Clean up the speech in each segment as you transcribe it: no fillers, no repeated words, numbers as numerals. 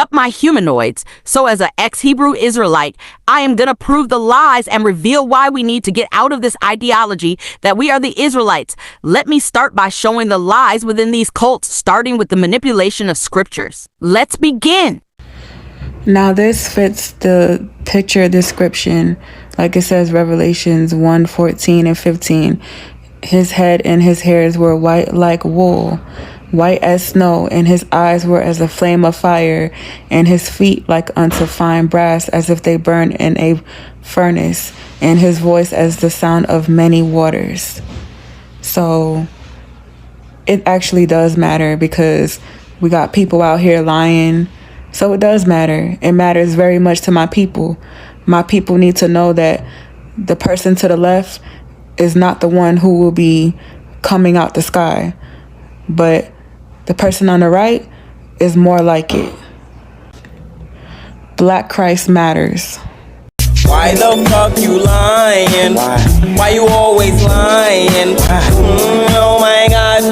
up my humanoids. So as an ex-Hebrew Israelite, I am going to prove the lies and reveal why we need to get out of this ideology that we are the Israelites. Let me start by showing the lies within these cults, starting with the manipulation of scriptures. Let's begin. Now this fits the picture description, like it says Revelations 1:14 and 15. His head and his hairs were white like wool, white as snow, and his eyes were as a flame of fire, and his feet like unto fine brass, as if they burned in a furnace, and his voice as the sound of many waters. So it actually does matter, because we got people out here lying. So it does matter. It matters very much to my people. My people need to know that the person to the left is not the one who will be coming out the sky, but the person on the right is more like it. Black Christ matters. Why the fuck you lying? Why you always lying? Oh my gosh,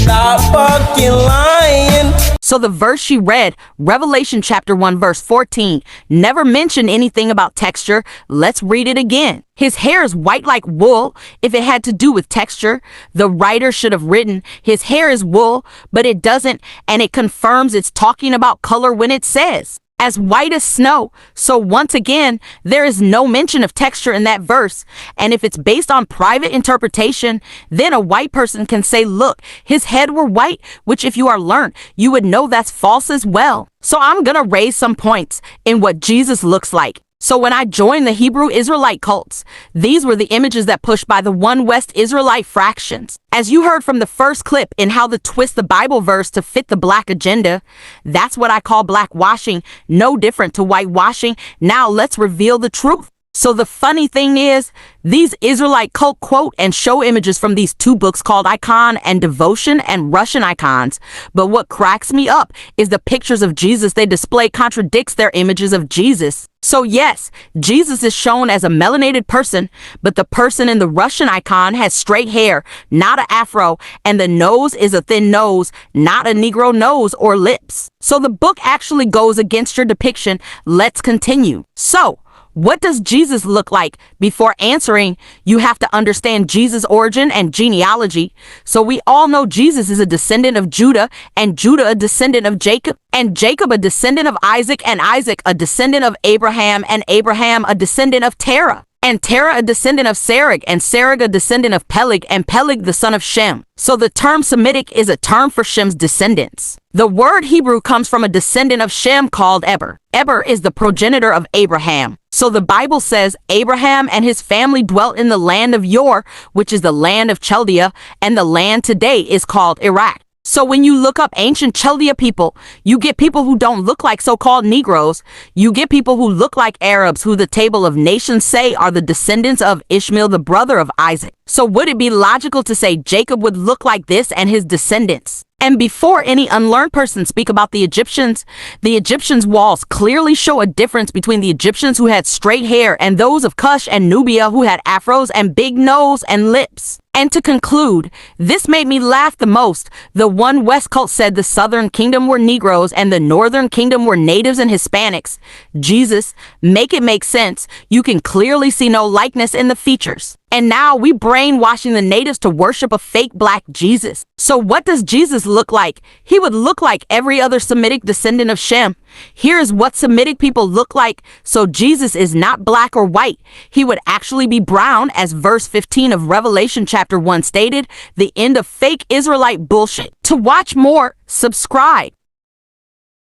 stop fucking lying. So the verse she read, Revelation chapter 1 verse 14, never mentioned anything about texture. Let's read it again. His hair is white like wool. If it had to do with texture, the writer should have written, his hair is wool, but it doesn't, and it confirms it's talking about color when it says, as white as snow. So once again, there is no mention of texture in that verse. And if it's based on private interpretation, then a white person can say, look, his head were white, which if you are learned, you would know that's false as well. So I'm gonna raise some points in what Jesus looks like. So when I joined the Hebrew Israelite cults, these were the images that pushed by the One West Israelite fractions. As you heard from the first clip in how to twist the Bible verse to fit the black agenda, that's what I call blackwashing, no different to whitewashing. Now let's reveal the truth. So the funny thing is, these Israelite cult quote and show images from these two books called Icon and Devotion and Russian icons. But what cracks me up is the pictures of Jesus they display contradicts their images of Jesus. So yes, Jesus is shown as a melanated person, but the person in the Russian icon has straight hair, not an afro, and the nose is a thin nose, not a Negro nose or lips. So the book actually goes against your depiction. Let's continue. So, what does Jesus look like? Before answering, you have to understand Jesus' origin and genealogy. So we all know Jesus is a descendant of Judah, and Judah a descendant of Jacob, and Jacob a descendant of Isaac, and Isaac a descendant of Abraham, and Abraham a descendant of Terah, and Terah a descendant of Serug, and Serug a descendant of Peleg, and Peleg the son of Shem. So the term Semitic is a term for Shem's descendants. The word Hebrew comes from a descendant of Shem called Eber. Eber is the progenitor of Abraham. So the Bible says Abraham and his family dwelt in the land of Ur, which is the land of Chaldea, and the land today is called Iraq. So when you look up ancient Chaldea people, you get people who don't look like so-called Negroes. You get people who look like Arabs, who the Table of Nations say are the descendants of Ishmael, the brother of Isaac. So would it be logical to say Jacob would look like this and his descendants? And before any unlearned person speak about the Egyptians walls clearly show a difference between the Egyptians who had straight hair and those of Cush and Nubia who had afros and big nose and lips. And to conclude, this made me laugh the most. The One West cult said the Southern Kingdom were Negroes and the Northern Kingdom were natives and Hispanics. Jesus, make it make sense. You can clearly see no likeness in the features. And now we brainwashing the natives to worship a fake black Jesus. So what does Jesus look like? He would look like every other Semitic descendant of Shem. Here is what Semitic people look like. So Jesus is not black or white. He would actually be brown, as verse 15 of Revelation chapter 1 stated, the end of fake Israelite bullshit. To watch more, subscribe.